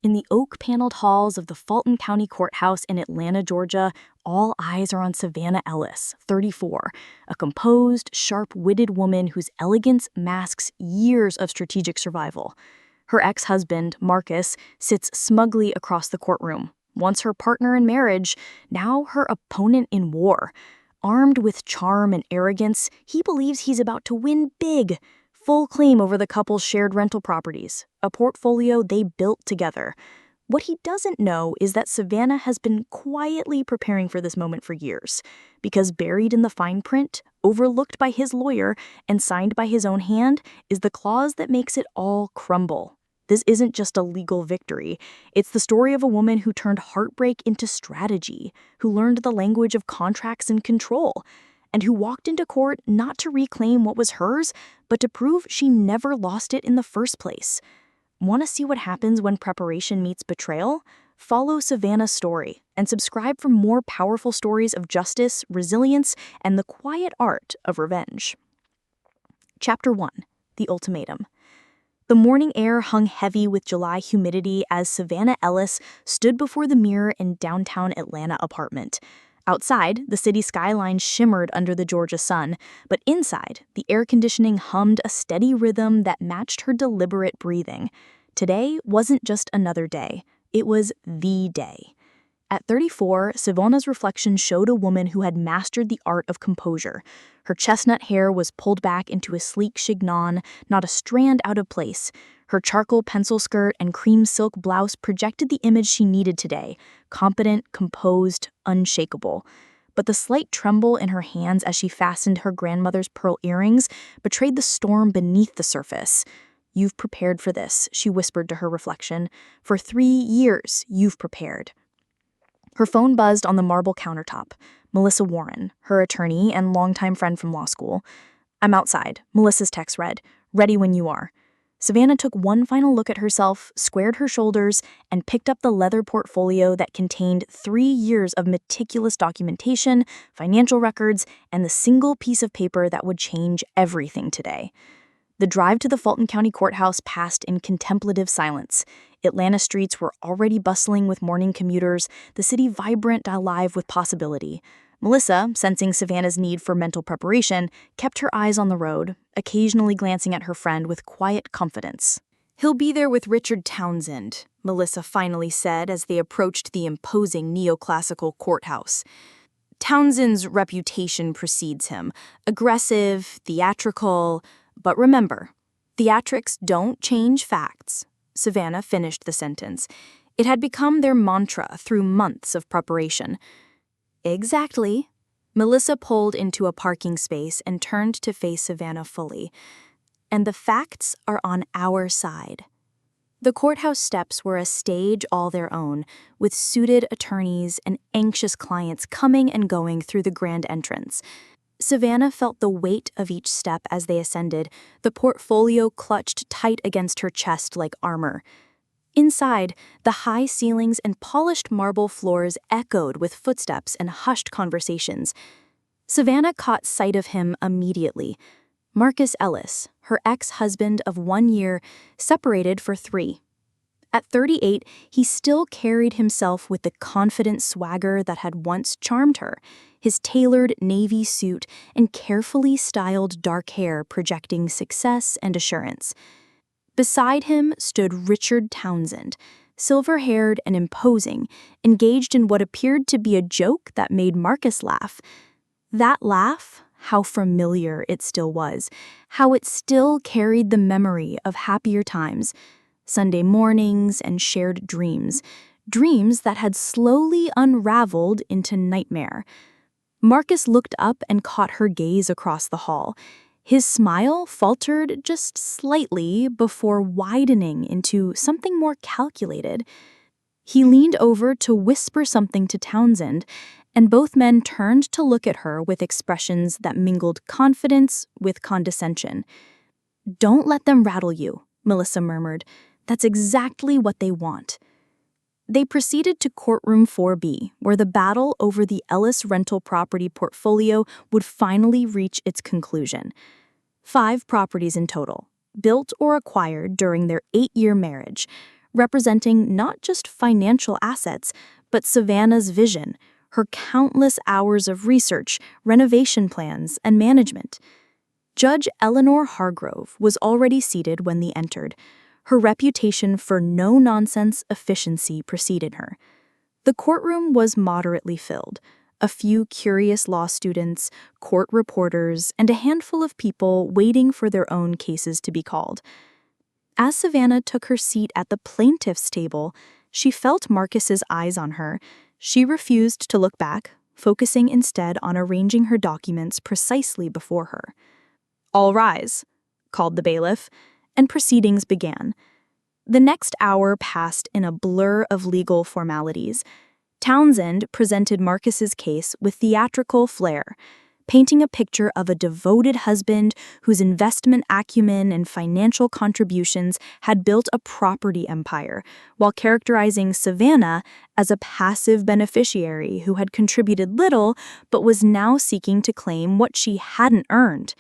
In the oak-paneled halls of the Fulton County Courthouse in Atlanta, Georgia, all eyes are on Savannah Ellis, 34, a composed, sharp-witted woman whose elegance masks years of strategic survival. Her ex-husband, Marcus, sits smugly across the courtroom. Once her partner in marriage, now her opponent in war. Armed with charm and arrogance, he believes he's about to win big. Full claim over the couple's shared rental properties, a portfolio they built together. What he doesn't know is that Savannah has been quietly preparing for this moment for years, because buried in the fine print, overlooked by his lawyer, and signed by his own hand, is the clause that makes it all crumble. This isn't just a legal victory. It's the story of a woman who turned heartbreak into strategy, who learned the language of contracts and control, and who walked into court not to reclaim what was hers, but to prove she never lost it in the first place. Want to see what happens when preparation meets betrayal? Follow Savannah's story and subscribe for more powerful stories of justice, resilience, and the quiet art of revenge. Chapter 1. The Ultimatum. The morning air hung heavy with July humidity as Savannah Ellis stood before the mirror in downtown Atlanta apartment. Outside, the city skyline shimmered under the Georgia sun, but inside, the air conditioning hummed a steady rhythm that matched her deliberate breathing. Today wasn't just another day. It was the day. At 34, Savannah's reflection showed a woman who had mastered the art of composure. Her chestnut hair was pulled back into a sleek chignon, not a strand out of place. Her charcoal pencil skirt and cream silk blouse projected the image she needed today, competent, composed, unshakable. But the slight tremble in her hands as she fastened her grandmother's pearl earrings betrayed the storm beneath the surface. "You've prepared for this," she whispered to her reflection. "For 3 years, you've prepared." Her phone buzzed on the marble countertop. Melissa Warren, her attorney and longtime friend from law school. "I'm outside," Melissa's text read. "Ready when you are." Savannah took one final look at herself, squared her shoulders, and picked up the leather portfolio that contained 3 years of meticulous documentation, financial records, and the single piece of paper that would change everything today. The drive to the Fulton County Courthouse passed in contemplative silence. Atlanta streets were already bustling with morning commuters, the city vibrant, alive with possibility. Melissa, sensing Savannah's need for mental preparation, kept her eyes on the road, occasionally glancing at her friend with quiet confidence. "He'll be there with Richard Townsend," Melissa finally said as they approached the imposing neoclassical courthouse. "Townsend's reputation precedes him. Aggressive, theatrical, but remember, theatrics don't change facts." Savannah finished the sentence. It had become their mantra through months of preparation. "Exactly." Melissa pulled into a parking space and turned to face Savannah fully. "And the facts are on our side." The courthouse steps were a stage all their own, with suited attorneys and anxious clients coming and going through the grand entrance. Savannah felt the weight of each step as they ascended, the portfolio clutched tight against her chest like armor. Inside, the high ceilings and polished marble floors echoed with footsteps and hushed conversations. Savannah caught sight of him immediately. Marcus Ellis, her ex-husband of 1 year, separated for 3. At 38, he still carried himself with the confident swagger that had once charmed her, his tailored navy suit and carefully styled dark hair projecting success and assurance. Beside him stood Richard Townsend, silver-haired and imposing, engaged in what appeared to be a joke that made Marcus laugh. That laugh, how familiar it still was, how it still carried the memory of happier times, Sunday mornings and shared dreams, dreams that had slowly unraveled into nightmare. Marcus looked up and caught her gaze across the hall. His smile faltered just slightly before widening into something more calculated. He leaned over to whisper something to Townsend, and both men turned to look at her with expressions that mingled confidence with condescension. "Don't let them rattle you," Melissa murmured. "That's exactly what they want." They proceeded to courtroom 4B, where the battle over the Ellis rental property portfolio would finally reach its conclusion. 5 properties in total, built or acquired during their 8-year marriage. representing not just financial assets, but Savannah's vision, her countless hours of research, renovation plans, and management. Judge Eleanor Hargrove was already seated when they entered. Her reputation for no-nonsense efficiency preceded her. The courtroom was moderately filled. A few curious law students, court reporters, and a handful of people waiting for their own cases to be called. As Savannah took her seat at the plaintiff's table, she felt Marcus's eyes on her. She refused to look back, focusing instead on arranging her documents precisely before her. "All rise," called the bailiff, and proceedings began. The next hour passed in a blur of legal formalities. Townsend presented Marcus's case with theatrical flair, painting a picture of a devoted husband whose investment acumen and financial contributions had built a property empire, while characterizing Savannah as a passive beneficiary who had contributed little but was now seeking to claim what she hadn't earned.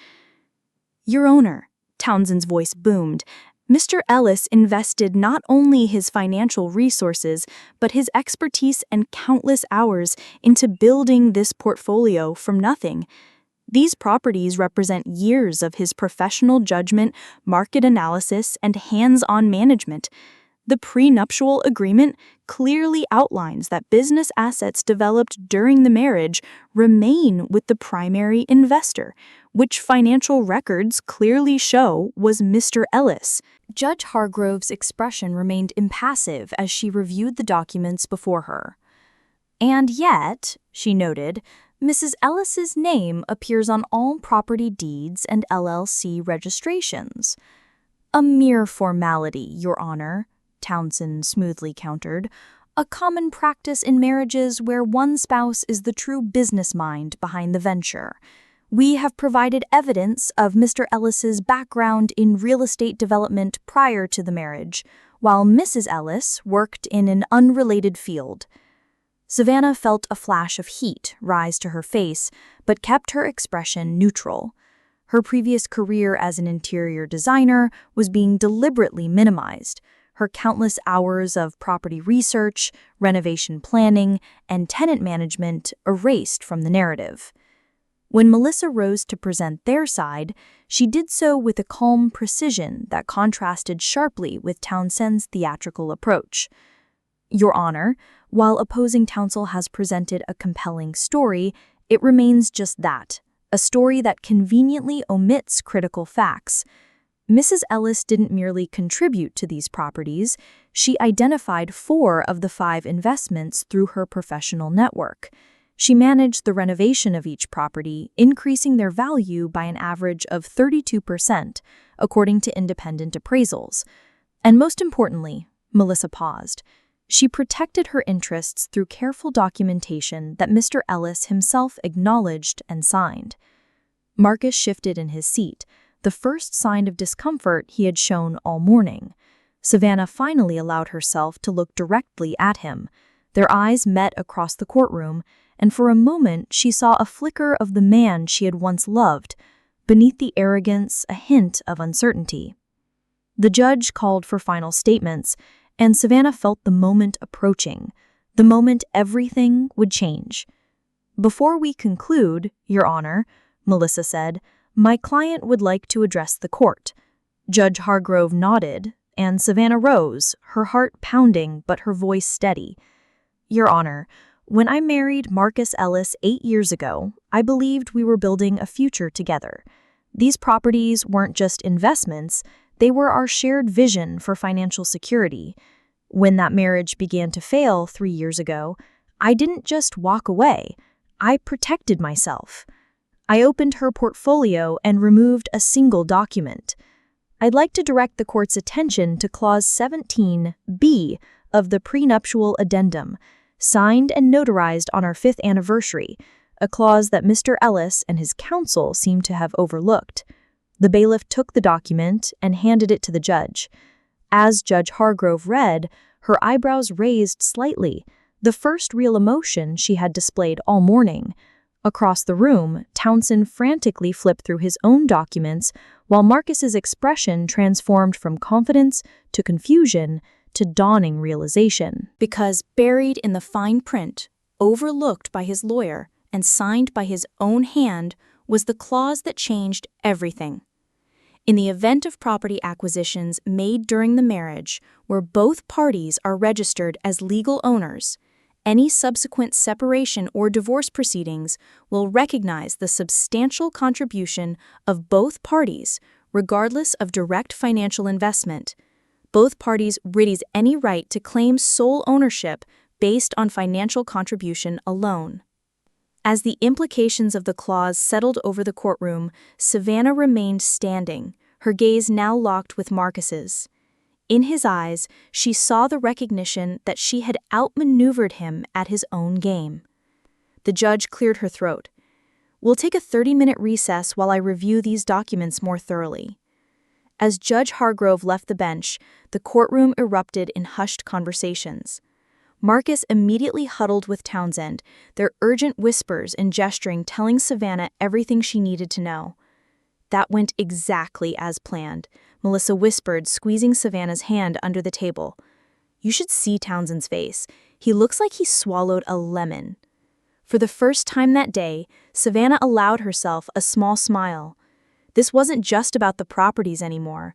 "Your Honor," Townsend's voice boomed, "Mr. Ellis invested not only his financial resources, but his expertise and countless hours into building this portfolio from nothing. These properties represent years of his professional judgment, market analysis, and hands-on management. The prenuptial agreement clearly outlines that business assets developed during the marriage remain with the primary investor, which financial records clearly show was Mr. Ellis." Judge Hargrove's expression remained impassive as she reviewed the documents before her. "And yet," she noted, "Mrs. Ellis's name appears on all property deeds and LLC registrations." "A mere formality, Your Honor," Townsend smoothly countered. "A common practice in marriages where one spouse is the true business mind behind the venture. We have provided evidence of Mr. Ellis's background in real estate development prior to the marriage, while Mrs. Ellis worked in an unrelated field." Savannah felt a flash of heat rise to her face, but kept her expression neutral. Her previous career as an interior designer was being deliberately minimized, her countless hours of property research, renovation planning, and tenant management erased from the narrative. When Melissa rose to present their side, she did so with a calm precision that contrasted sharply with Townsend's theatrical approach. "Your Honor, while opposing counsel has presented a compelling story, it remains just that, a story that conveniently omits critical facts. Mrs. Ellis didn't merely contribute to these properties, she identified 4 of the 5 investments through her professional network. She managed the renovation of each property, increasing their value by an average of 32%, according to independent appraisals. And most importantly," Melissa paused, "she protected her interests through careful documentation that Mr. Ellis himself acknowledged and signed." Marcus shifted in his seat, the first sign of discomfort he had shown all morning. Savannah finally allowed herself to look directly at him. Their eyes met across the courtroom, and for a moment she saw a flicker of the man she had once loved, beneath the arrogance a hint of uncertainty. The judge called for final statements, and Savannah felt the moment approaching, the moment everything would change. "Before we conclude, Your Honor," Melissa said, "my client would like to address the court." Judge Hargrove nodded, and Savannah rose, her heart pounding but her voice steady. "Your Honor, when I married Marcus Ellis 8 years ago, I believed we were building a future together. These properties weren't just investments, they were our shared vision for financial security. When that marriage began to fail 3 years ago, I didn't just walk away, I protected myself. I opened her portfolio and removed a single document. I'd like to direct the court's attention to Clause 17B of the prenuptial addendum, signed and notarized on our 5th anniversary, a clause that Mr. Ellis and his counsel seem to have overlooked." The bailiff took the document and handed it to the judge. As Judge Hargrove read, her eyebrows raised slightly, the first real emotion she had displayed all morning. Across the room, Townsend frantically flipped through his own documents, while Marcus's expression transformed from confidence to confusion to dawning realization. Because buried in the fine print, overlooked by his lawyer, and signed by his own hand was the clause that changed everything. In the event of property acquisitions made during the marriage, where both parties are registered as legal owners, any subsequent separation or divorce proceedings will recognize the substantial contribution of both parties, regardless of direct financial investment. Both parties retain any right to claim sole ownership based on financial contribution alone. As the implications of the clause settled over the courtroom, Savannah remained standing, her gaze now locked with Marcus's. In his eyes, she saw the recognition that she had outmaneuvered him at his own game. The judge cleared her throat. "We'll take a 30-minute recess while I review these documents more thoroughly." As Judge Hargrove left the bench, the courtroom erupted in hushed conversations. Marcus immediately huddled with Townsend, their urgent whispers and gesturing telling Savannah everything she needed to know. "That went exactly as planned," Melissa whispered, squeezing Savannah's hand under the table. "You should see Townsend's face. He looks like he swallowed a lemon." For the first time that day, Savannah allowed herself a small smile. This wasn't just about the properties anymore.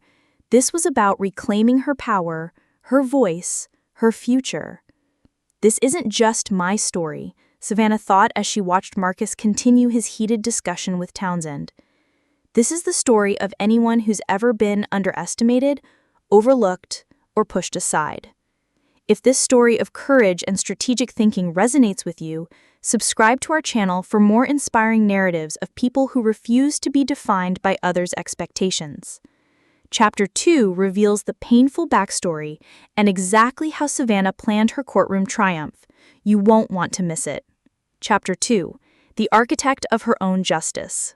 This was about reclaiming her power, her voice, her future. "This isn't just my story," Savannah thought as she watched Marcus continue his heated discussion with Townsend. "This is the story of anyone who's ever been underestimated, overlooked, or pushed aside." If this story of courage and strategic thinking resonates with you, subscribe to our channel for more inspiring narratives of people who refuse to be defined by others' expectations. Chapter 2 reveals the painful backstory and exactly how Savannah planned her courtroom triumph. You won't want to miss it. Chapter 2: The Architect of Her Own Justice.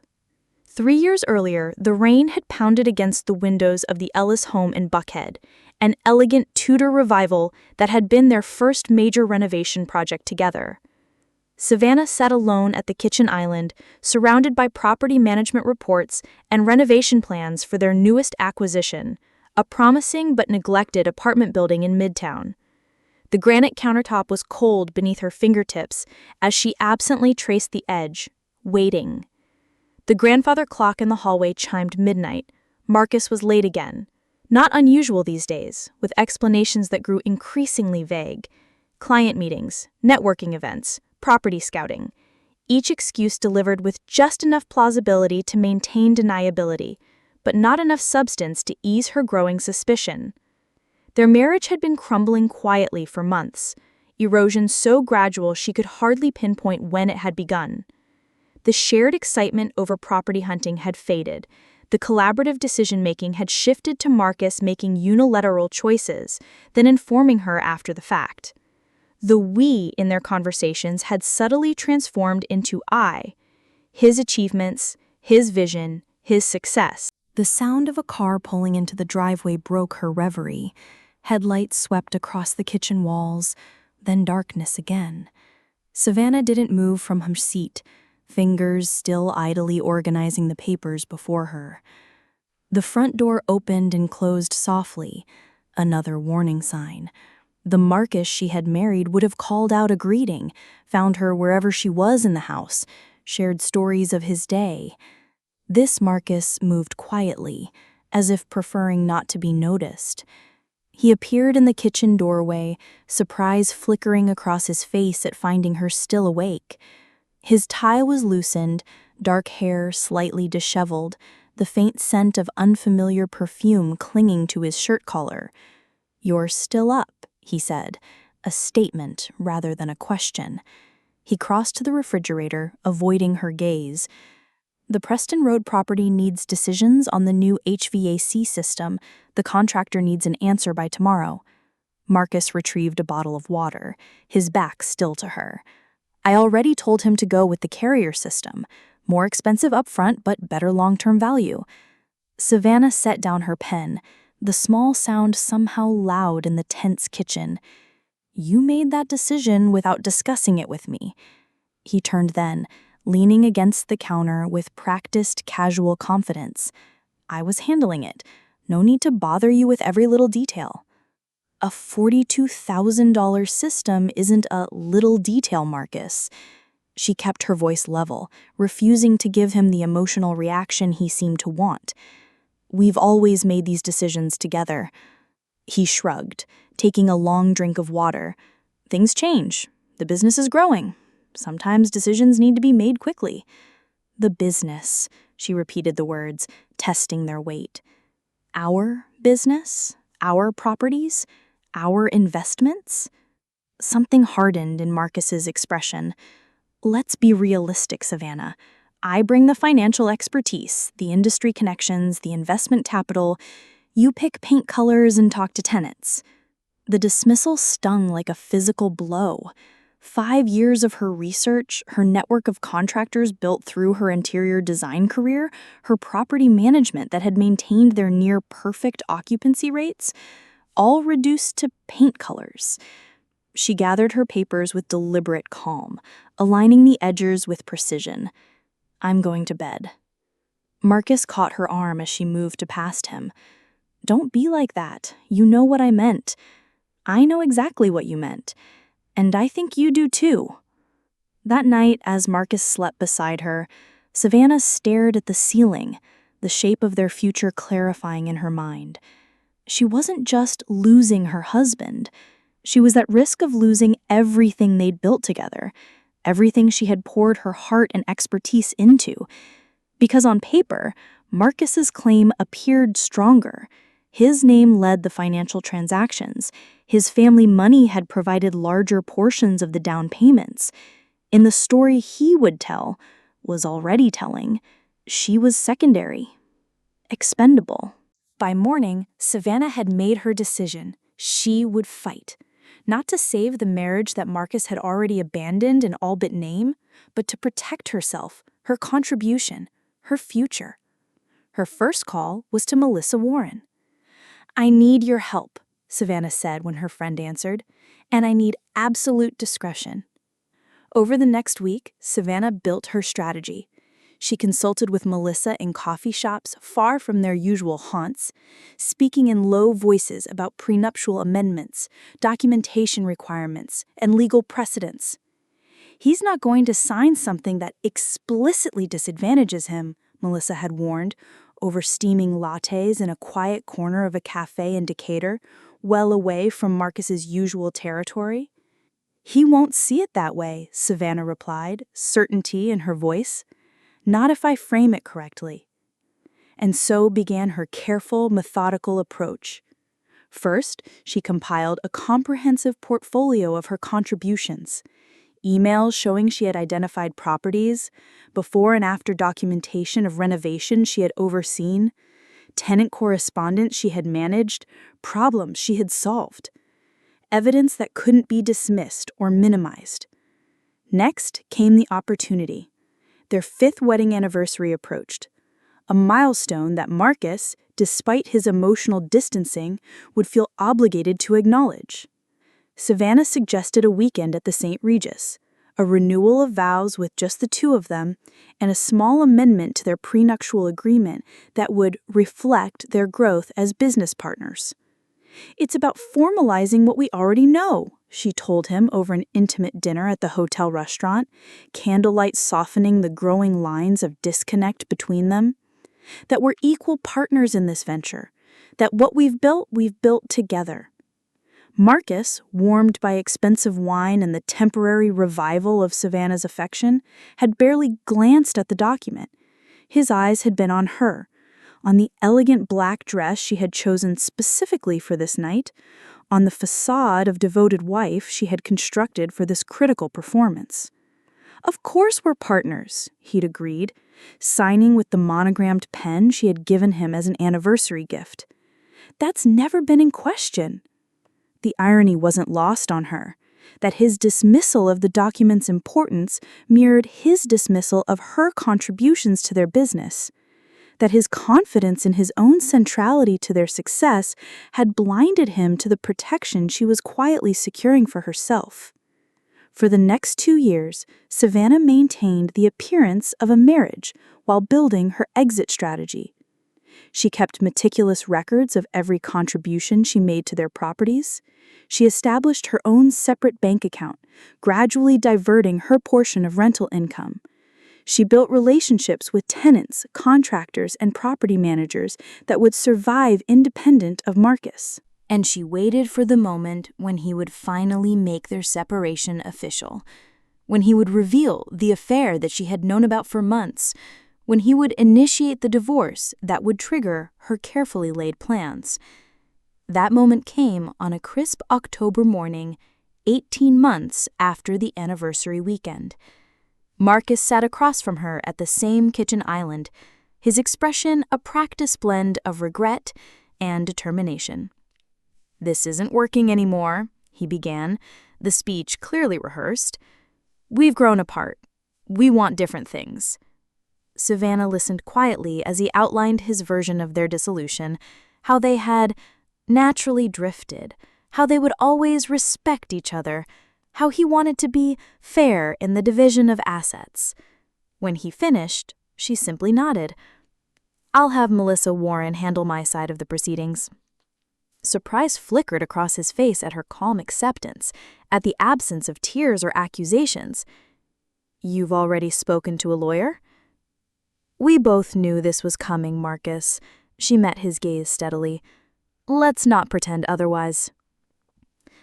3 years earlier, the rain had pounded against the windows of the Ellis home in Buckhead, an elegant Tudor revival that had been their first major renovation project together. Savannah sat alone at the kitchen island, surrounded by property management reports and renovation plans for their newest acquisition, a promising but neglected apartment building in Midtown. The granite countertop was cold beneath her fingertips as she absently traced the edge, waiting. The grandfather clock in the hallway chimed midnight. Marcus was late again. Not unusual these days, with explanations that grew increasingly vague. Client meetings, networking events, property scouting. Each excuse delivered with just enough plausibility to maintain deniability, but not enough substance to ease her growing suspicion. Their marriage had been crumbling quietly for months, erosion so gradual she could hardly pinpoint when it had begun. The shared excitement over property hunting had faded. The collaborative decision-making had shifted to Marcus making unilateral choices, then informing her after the fact. The we in their conversations had subtly transformed into I. His achievements, his vision, his success. The sound of a car pulling into the driveway broke her reverie. Headlights swept across the kitchen walls, then darkness again. Savannah didn't move from her seat, fingers still idly organizing the papers before her. The front door opened and closed softly, another warning sign. The Marcus she had married would have called out a greeting, found her wherever she was in the house, shared stories of his day. This Marcus moved quietly, as if preferring not to be noticed. He appeared in the kitchen doorway, surprise flickering across his face at finding her still awake. His tie was loosened, dark hair slightly disheveled, the faint scent of unfamiliar perfume clinging to his shirt collar. "You're still up," he said, a statement rather than a question. He crossed to the refrigerator, avoiding her gaze. "The Preston Road property needs decisions on the new HVAC system. The contractor needs an answer by tomorrow." Marcus retrieved a bottle of water, his back still to her. "I already told him to go with the carrier system. More expensive upfront, but better long-term value." Savannah set down her pen, the small sound somehow loud in the tense kitchen. "You made that decision without discussing it with me." He turned then, leaning against the counter with practiced, casual confidence. "I was handling it. No need to bother you with every little detail." A $42,000 system isn't a little detail, Marcus. She kept her voice level, refusing to give him the emotional reaction he seemed to want. We've always made these decisions together. He shrugged, taking a long drink of water. Things change. The business is growing. Sometimes decisions need to be made quickly. The business, she repeated the words, testing their weight. Our business? Our properties? Our investments? Something hardened in Marcus's expression. Let's be realistic, Savannah. I bring the financial expertise, the industry connections, the investment capital. You pick paint colors and talk to tenants. The dismissal stung like a physical blow. 5 years of her research, her network of contractors built through her interior design career, her property management that had maintained their near-perfect occupancy rates, all reduced to paint colors. She gathered her papers with deliberate calm, aligning the edges with precision. I'm going to bed. Marcus caught her arm as she moved to past him. Don't be like that. You know what I meant. I know exactly what you meant. And I think you do too. That night, as Marcus slept beside her, Savannah stared at the ceiling, the shape of their future clarifying in her mind. She wasn't just losing her husband. She was at risk of losing everything they'd built together, everything she had poured her heart and expertise into. Because on paper, Marcus's claim appeared stronger. His name led the financial transactions. His family money had provided larger portions of the down payments. In the story he would tell, was already telling, she was secondary, expendable. By morning, Savannah had made her decision. She would fight. Not to save the marriage that Marcus had already abandoned in all but name, but to protect herself, her contribution, her future. Her first call was to Melissa Warren. I need your help, Savannah said when her friend answered, and I need absolute discretion. Over the next week, Savannah built her strategy. She consulted with Melissa in coffee shops far from their usual haunts, speaking in low voices about prenuptial amendments, documentation requirements, and legal precedents. He's not going to sign something that explicitly disadvantages him, Melissa had warned, over steaming lattes in a quiet corner of a cafe in Decatur, well away from Marcus's usual territory. He won't see it that way, Savannah replied, certainty in her voice. Not if I frame it correctly. And so began her careful, methodical approach. First, she compiled a comprehensive portfolio of her contributions, emails showing she had identified properties, before and after documentation of renovation she had overseen, tenant correspondence she had managed, problems she had solved, evidence that couldn't be dismissed or minimized. Next came the opportunity. Their 5th wedding anniversary approached, a milestone that Marcus, despite his emotional distancing, would feel obligated to acknowledge. Savannah suggested a weekend at the St. Regis, a renewal of vows with just the two of them, and a small amendment to their prenuptial agreement that would reflect their growth as business partners. It's about formalizing what we already know, she told him over an intimate dinner at the hotel restaurant, candlelight softening the growing lines of disconnect between them. That we're equal partners in this venture, that what we've built together. Marcus, warmed by expensive wine and the temporary revival of Savannah's affection, had barely glanced at the document. His eyes had been on her, on the elegant black dress she had chosen specifically for this night, on the facade of devoted wife she had constructed for this critical performance. Of course we're partners, he'd agreed, signing with the monogrammed pen she had given him as an anniversary gift. That's never been in question. The irony wasn't lost on her, that his dismissal of the document's importance mirrored his dismissal of her contributions to their business, that his confidence in his own centrality to their success had blinded him to the protection she was quietly securing for herself. For the next 2 years, Savannah maintained the appearance of a marriage while building her exit strategy. She kept meticulous records of every contribution she made to their properties. She established her own separate bank account, gradually diverting her portion of rental income. She built relationships with tenants, contractors, and property managers that would survive independent of Marcus. And she waited for the moment when he would finally make their separation official, when he would reveal the affair that she had known about for months, when he would initiate the divorce that would trigger her carefully laid plans. That moment came on a crisp October morning, 18 months after the anniversary weekend. Marcus sat across from her at the same kitchen island, his expression a practice blend of regret and determination. "This isn't working anymore," he began, the speech clearly rehearsed. "We've grown apart. We want different things." Savannah listened quietly as he outlined his version of their dissolution, how they had naturally drifted, how they would always respect each other, how he wanted to be fair in the division of assets. When he finished, she simply nodded. "I'll have Melissa Warren handle my side of the proceedings." Surprise flickered across his face at her calm acceptance, at the absence of tears or accusations. "You've already spoken to a lawyer?" "We both knew this was coming, Marcus." She met his gaze steadily. "Let's not pretend otherwise."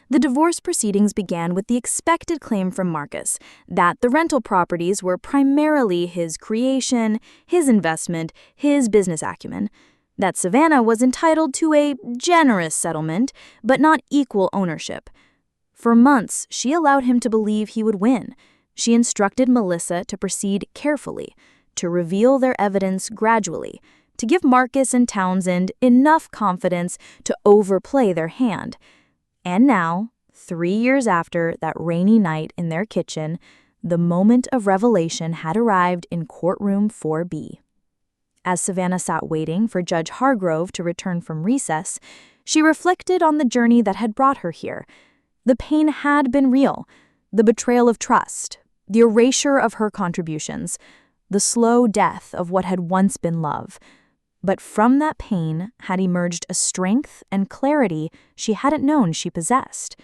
The divorce proceedings began with the expected claim from Marcus that the rental properties were primarily his creation, his investment, his business acumen, that Savannah was entitled to a generous settlement, but not equal ownership. For months, she allowed him to believe he would win. She instructed Melissa to proceed carefully, to reveal their evidence gradually, to give Marcus and Townsend enough confidence to overplay their hand. And now, 3 years after that rainy night in their kitchen, the moment of revelation had arrived in courtroom 4B. As Savannah sat waiting for Judge Hargrove to return from recess, she reflected on the journey that had brought her here. The pain had been real, the betrayal of trust, the erasure of her contributions, the slow death of what had once been love. But from that pain had emerged a strength and clarity she hadn't known she possessed.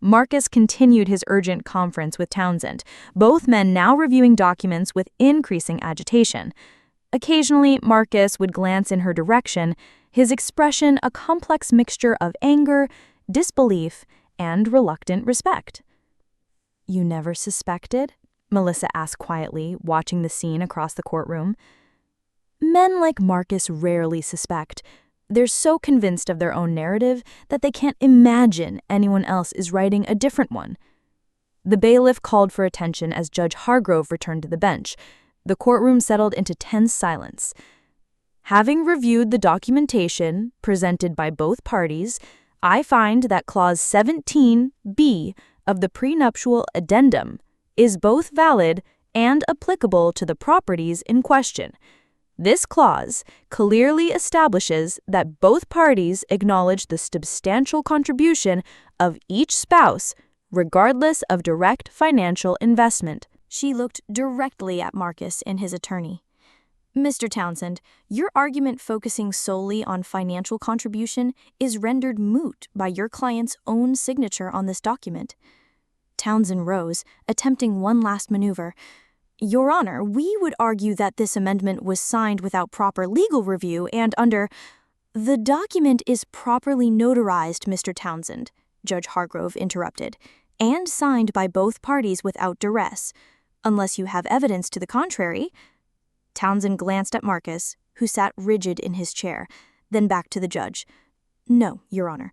Marcus continued his urgent conference with Townsend, both men now reviewing documents with increasing agitation. Occasionally, Marcus would glance in her direction, his expression a complex mixture of anger, disbelief, and reluctant respect. "You never suspected?" Melissa asked quietly, watching the scene across the courtroom. Men like Marcus rarely suspect. They're so convinced of their own narrative that they can't imagine anyone else is writing a different one. The bailiff called for attention as Judge Hargrove returned to the bench. The courtroom settled into tense silence. "Having reviewed the documentation presented by both parties, I find that Clause 17B of the prenuptial addendum is both valid and applicable to the properties in question. This clause clearly establishes that both parties acknowledge the substantial contribution of each spouse, regardless of direct financial investment." She looked directly at Marcus and his attorney. "Mr. Townsend, your argument focusing solely on financial contribution is rendered moot by your client's own signature on this document." Townsend rose, attempting one last maneuver. "Your Honor, we would argue that this amendment was signed without proper legal review and under—" "The document is properly notarized, Mr. Townsend," Judge Hargrove interrupted, "and signed by both parties without duress. Unless you have evidence to the contrary." Townsend glanced at Marcus, who sat rigid in his chair, then back to the judge. "No, Your Honor.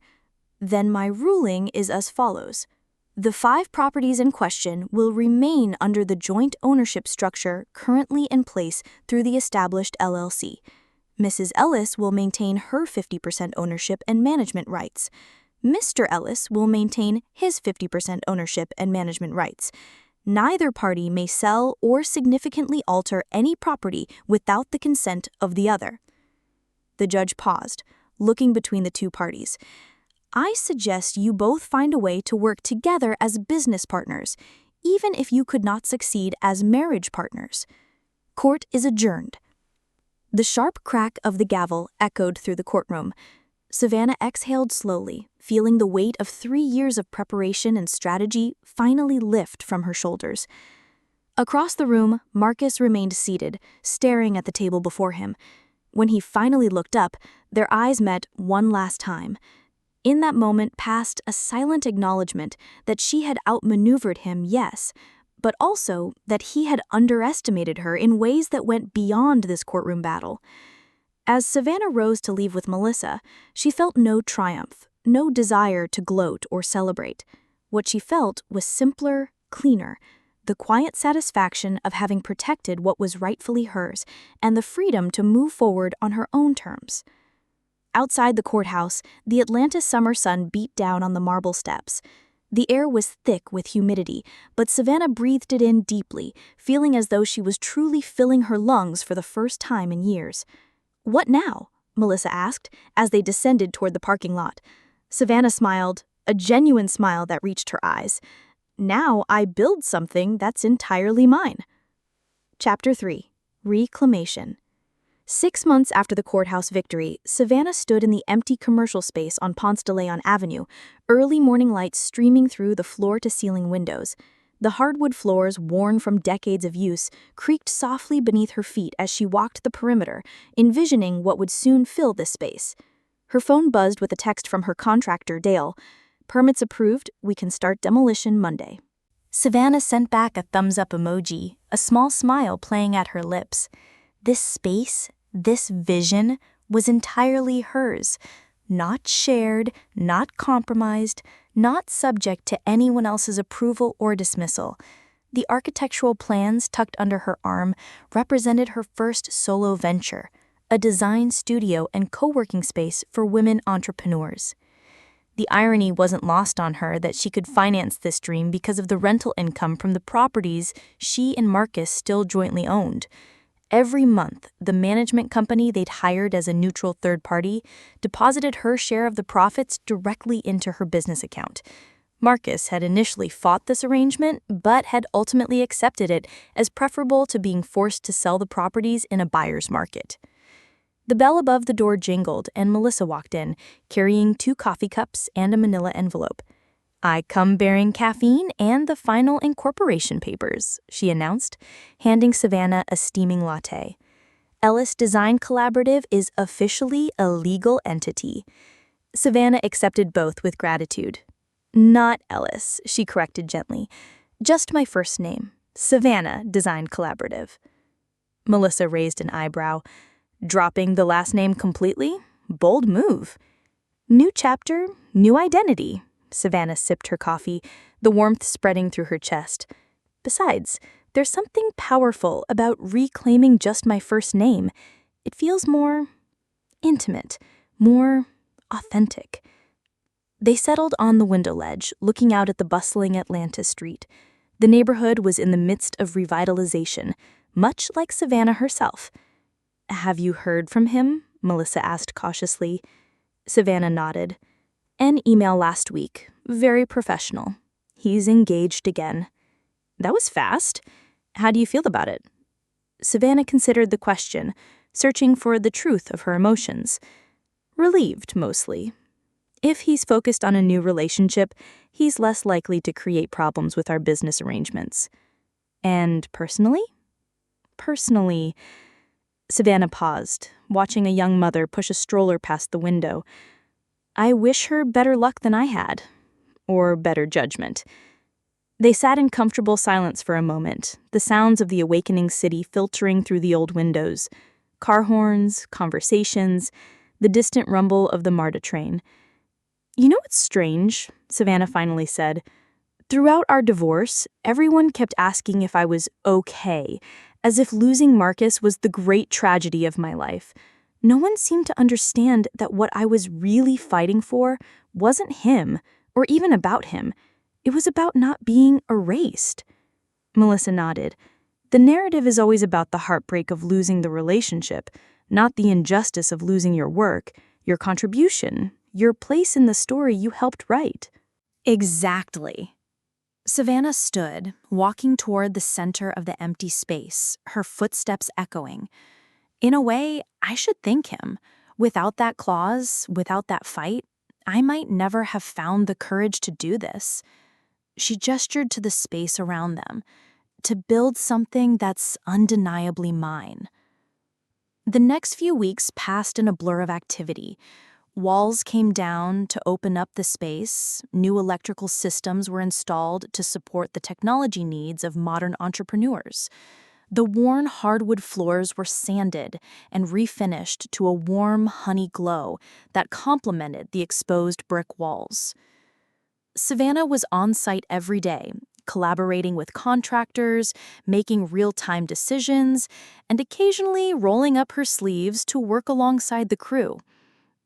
Then my ruling is as follows. The 5 properties in question will remain under the joint ownership structure currently in place through the established LLC. Mrs. Ellis will maintain her 50% ownership and management rights. Mr. Ellis will maintain his 50% ownership and management rights. Neither party may sell or significantly alter any property without the consent of the other." The judge paused, looking between the two parties. "I suggest you both find a way to work together as business partners, even if you could not succeed as marriage partners. Court is adjourned." The sharp crack of the gavel echoed through the courtroom. Savannah exhaled slowly, feeling the weight of 3 years of preparation and strategy finally lift from her shoulders. Across the room, Marcus remained seated, staring at the table before him. When he finally looked up, their eyes met one last time. In that moment passed a silent acknowledgement that she had outmaneuvered him, yes, but also that he had underestimated her in ways that went beyond this courtroom battle. As Savannah rose to leave with Melissa, she felt no triumph, no desire to gloat or celebrate. What she felt was simpler, cleaner, the quiet satisfaction of having protected what was rightfully hers and the freedom to move forward on her own terms. Outside the courthouse, the Atlanta summer sun beat down on the marble steps. The air was thick with humidity, but Savannah breathed it in deeply, feeling as though she was truly filling her lungs for the first time in years. "What now?" Melissa asked, as they descended toward the parking lot. Savannah smiled, a genuine smile that reached her eyes. "Now I build something that's entirely mine." Chapter 3. Reclamation. 6 months after the courthouse victory, Savannah stood in the empty commercial space on Ponce de Leon Avenue, early morning light streaming through the floor-to-ceiling windows. The hardwood floors, worn from decades of use, creaked softly beneath her feet as she walked the perimeter, envisioning what would soon fill this space. Her phone buzzed with a text from her contractor, Dale. "Permits approved, we can start demolition Monday." Savannah sent back a thumbs-up emoji, a small smile playing at her lips. This space, this vision, was entirely hers, not shared, not compromised, not subject to anyone else's approval or dismissal. The architectural plans tucked under her arm represented her first solo venture, a design studio and co-working space for women entrepreneurs. The irony wasn't lost on her that she could finance this dream because of the rental income from the properties she and Marcus still jointly owned. Every month, the management company they'd hired as a neutral third party deposited her share of the profits directly into her business account. Marcus had initially fought this arrangement, but had ultimately accepted it as preferable to being forced to sell the properties in a buyer's market. The bell above the door jingled, and Melissa walked in, carrying 2 coffee cups and a manila envelope. "I come bearing caffeine and the final incorporation papers," she announced, handing Savannah a steaming latte. "Ellis Design Collaborative is officially a legal entity." Savannah accepted both with gratitude. "Not Ellis," she corrected gently. "Just my first name, Savannah Design Collaborative." Melissa raised an eyebrow. "Dropping the last name completely? Bold move." "New chapter, new identity." Savannah sipped her coffee, the warmth spreading through her chest. "Besides, there's something powerful about reclaiming just my first name. It feels more intimate, more authentic." They settled on the window ledge, looking out at the bustling Atlanta street. The neighborhood was in the midst of revitalization, much like Savannah herself. "Have you heard from him?" Melissa asked cautiously. Savannah nodded. "An email last week. Very professional. He's engaged again." "That was fast. How do you feel about it?" Savannah considered the question, searching for the truth of her emotions. "Relieved, mostly. If he's focused on a new relationship, he's less likely to create problems with our business arrangements." "And personally?" "Personally..." Savannah paused, watching a young mother push a stroller past the window. "I wish her better luck than I had. Or better judgment." They sat in comfortable silence for a moment, the sounds of the awakening city filtering through the old windows. Car horns, conversations, the distant rumble of the MARTA train. "You know what's strange?" Savannah finally said. "Throughout our divorce, everyone kept asking if I was okay, as if losing Marcus was the great tragedy of my life. No one seemed to understand that what I was really fighting for wasn't him, or even about him. It was about not being erased." Melissa nodded. "The narrative is always about the heartbreak of losing the relationship, not the injustice of losing your work, your contribution, your place in the story you helped write." Exactly. Savannah stood, walking toward the center of the empty space, her footsteps echoing. In a way, I should thank him. Without that clause, without that fight, I might never have found the courage to do this. She gestured to the space around them, to build something that's undeniably mine. The next few weeks passed in a blur of activity. Walls came down to open up the space, new electrical systems were installed to support the technology needs of modern entrepreneurs. The worn hardwood floors were sanded and refinished to a warm honey glow that complemented the exposed brick walls. Savannah was on site every day, collaborating with contractors, making real-time decisions, and occasionally rolling up her sleeves to work alongside the crew.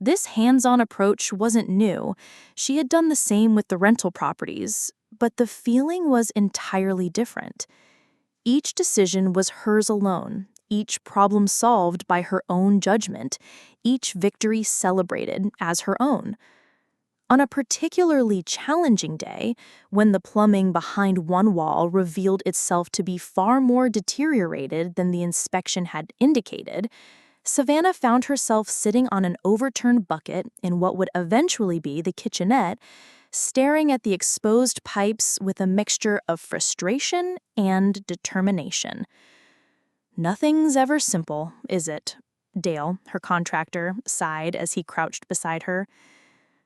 This hands-on approach wasn't new. She had done the same with the rental properties, but the feeling was entirely different. Each decision was hers alone, each problem solved by her own judgment, each victory celebrated as her own. On a particularly challenging day, when the plumbing behind one wall revealed itself to be far more deteriorated than the inspection had indicated, Savannah found herself sitting on an overturned bucket in what would eventually be the kitchenette, staring at the exposed pipes with a mixture of frustration and determination. "Nothing's ever simple, is it?" Dale, her contractor, sighed as he crouched beside her.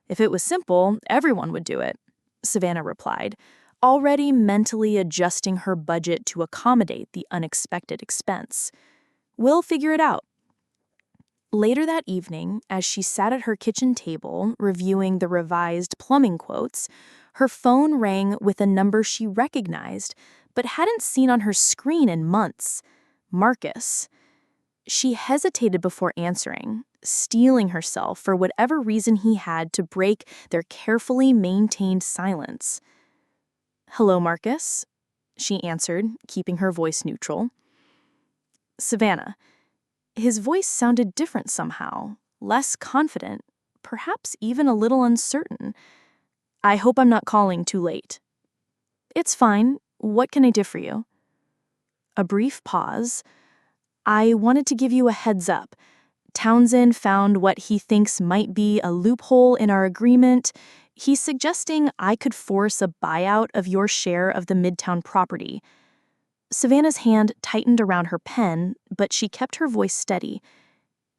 "If it was simple, everyone would do it," Savannah replied, already mentally adjusting her budget to accommodate the unexpected expense. "We'll figure it out." Later that evening, as she sat at her kitchen table reviewing the revised plumbing quotes, her phone rang with a number she recognized but hadn't seen on her screen in months. Marcus. She hesitated before answering, steeling herself for whatever reason he had to break their carefully maintained silence. "Hello, Marcus," she answered, keeping her voice neutral. "Savannah." His voice sounded different somehow, less confident, perhaps even a little uncertain. "I hope I'm not calling too late." "It's fine. What can I do for you?" A brief pause. "I wanted to give you a heads up. Townsend found what he thinks might be a loophole in our agreement. He's suggesting I could force a buyout of your share of the Midtown property." Savannah's hand tightened around her pen, but she kept her voice steady.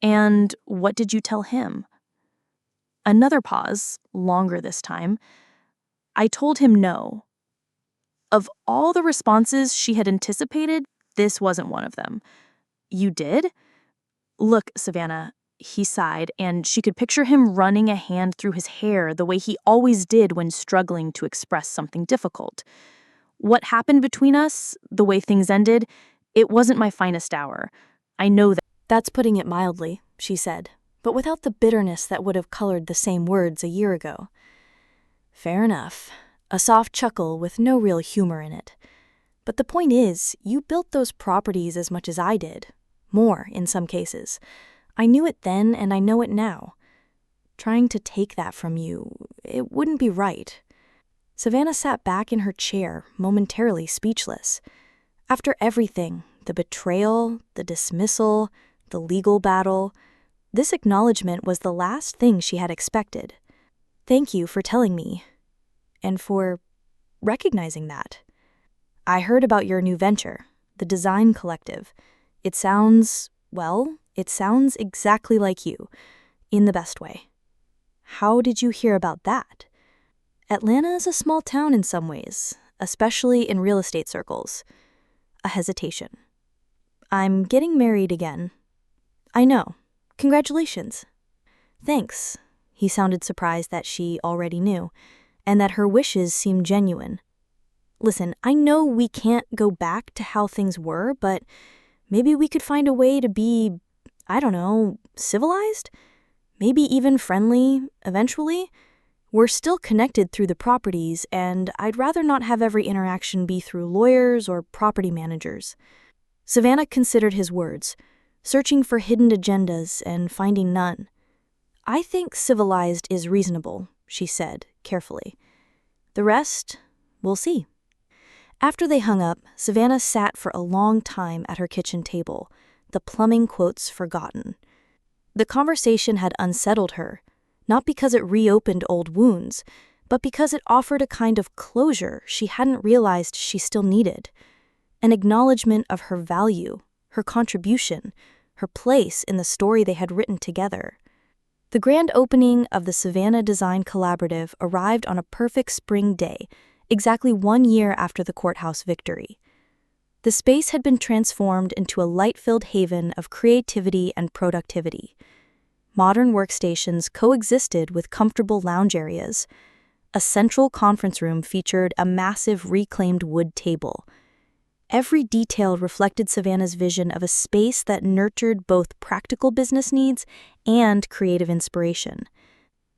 "And what did you tell him?" Another pause, longer this time. "I told him no." Of all the responses she had anticipated, this wasn't one of them. "You did?" "Look, Savannah," he sighed, and she could picture him running a hand through his hair the way he always did when struggling to express something difficult. "What happened between us, the way things ended, it wasn't my finest hour. I know that." "That's putting it mildly," she said, but without the bitterness that would have colored the same words a year ago. "Fair enough." A soft chuckle with no real humor in it. "But the point is, you built those properties as much as I did. More, in some cases. I knew it then and I know it now. Trying to take that from you, it wouldn't be right." Savannah sat back in her chair, momentarily speechless. After everything, the betrayal, the dismissal, the legal battle, this acknowledgement was the last thing she had expected. "Thank you for telling me, and for recognizing that. I heard about your new venture, the design collective. It sounds exactly like you, in the best way. How did you hear about that? Atlanta is a small town in some ways, especially in real estate circles." A hesitation. "I'm getting married again." "I know. Congratulations." "Thanks." He sounded surprised that she already knew, and that her wishes seemed genuine. "Listen, I know we can't go back to how things were, but maybe we could find a way to be, I don't know, civilized? Maybe even friendly, eventually? We're still connected through the properties, and I'd rather not have every interaction be through lawyers or property managers." Savannah considered his words, searching for hidden agendas and finding none. "I think civilized is reasonable," she said, carefully. "The rest, we'll see." After they hung up, Savannah sat for a long time at her kitchen table, the plumbing quotes forgotten. The conversation had unsettled her, not because it reopened old wounds, but because it offered a kind of closure she hadn't realized she still needed. An acknowledgement of her value, her contribution, her place in the story they had written together. The grand opening of the Savannah Design Collaborative arrived on a perfect spring day, exactly 1 year after the courthouse victory. The space had been transformed into a light-filled haven of creativity and productivity. Modern workstations coexisted with comfortable lounge areas. A central conference room featured a massive reclaimed wood table. Every detail reflected Savannah's vision of a space that nurtured both practical business needs and creative inspiration.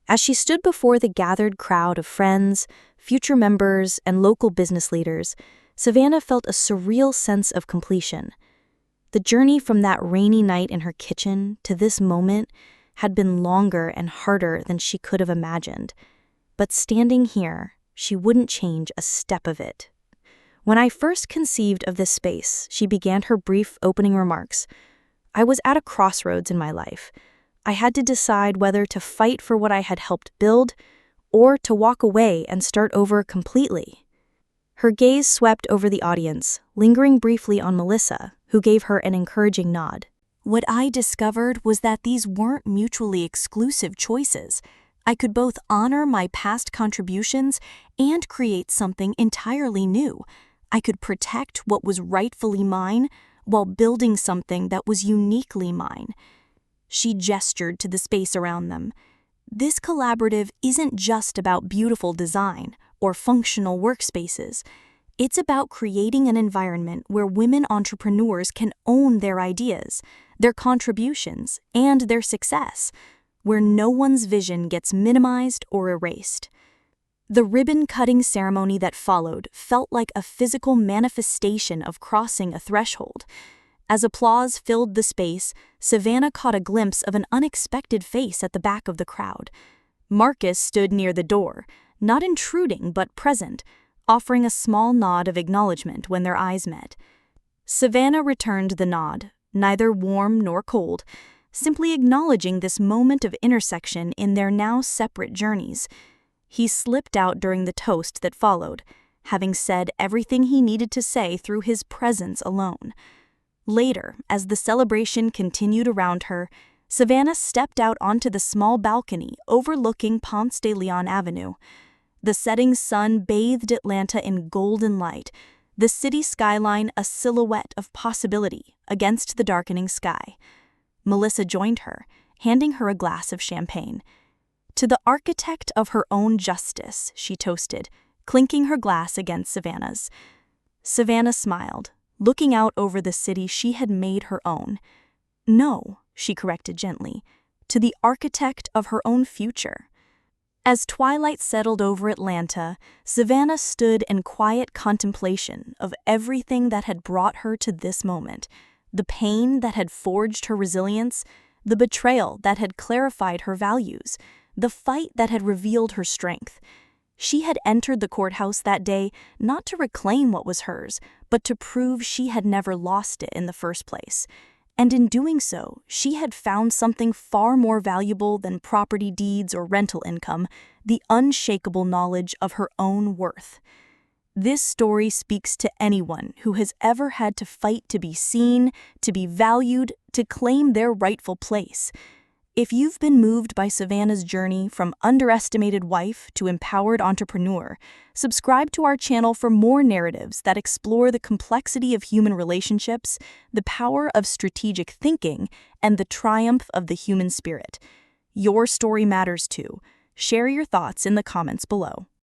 As she stood before the gathered crowd of friends, future members, and local business leaders, Savannah felt a surreal sense of completion. The journey from that rainy night in her kitchen to this moment had been longer and harder than she could have imagined. But standing here, she wouldn't change a step of it. When I first conceived of this space, she began her brief opening remarks. I was at a crossroads in my life. I had to decide whether to fight for what I had helped build or to walk away and start over completely. Her gaze swept over the audience, lingering briefly on Melissa, who gave her an encouraging nod. What I discovered was that these weren't mutually exclusive choices. I could both honor my past contributions and create something entirely new. I could protect what was rightfully mine while building something that was uniquely mine. She gestured to the space around them. This collaborative isn't just about beautiful design or functional workspaces. It's about creating an environment where women entrepreneurs can own their ideas, their contributions, and their success, where no one's vision gets minimized or erased. The ribbon-cutting ceremony that followed felt like a physical manifestation of crossing a threshold. As applause filled the space, Savannah caught a glimpse of an unexpected face at the back of the crowd. Marcus stood near the door, not intruding but present, offering a small nod of acknowledgement when their eyes met. Savannah returned the nod, neither warm nor cold, simply acknowledging this moment of intersection in their now separate journeys. He slipped out during the toast that followed, having said everything he needed to say through his presence alone. Later, as the celebration continued around her, Savannah stepped out onto the small balcony overlooking Ponce de Leon Avenue. The setting sun bathed Atlanta in golden light, the city skyline a silhouette of possibility against the darkening sky. Melissa joined her, handing her a glass of champagne. To the architect of her own justice, she toasted, clinking her glass against Savannah's. Savannah smiled, looking out over the city she had made her own. No, she corrected gently, to the architect of her own future. As twilight settled over Atlanta, Savannah stood in quiet contemplation of everything that had brought her to this moment, the pain that had forged her resilience, the betrayal that had clarified her values, the fight that had revealed her strength. She had entered the courthouse that day not to reclaim what was hers, but to prove she had never lost it in the first place. And in doing so, she had found something far more valuable than property deeds or rental income, the unshakable knowledge of her own worth. This story speaks to anyone who has ever had to fight to be seen, to be valued, to claim their rightful place. If you've been moved by Savannah's journey from underestimated wife to empowered entrepreneur, subscribe to our channel for more narratives that explore the complexity of human relationships, the power of strategic thinking, and the triumph of the human spirit. Your story matters too. Share your thoughts in the comments below.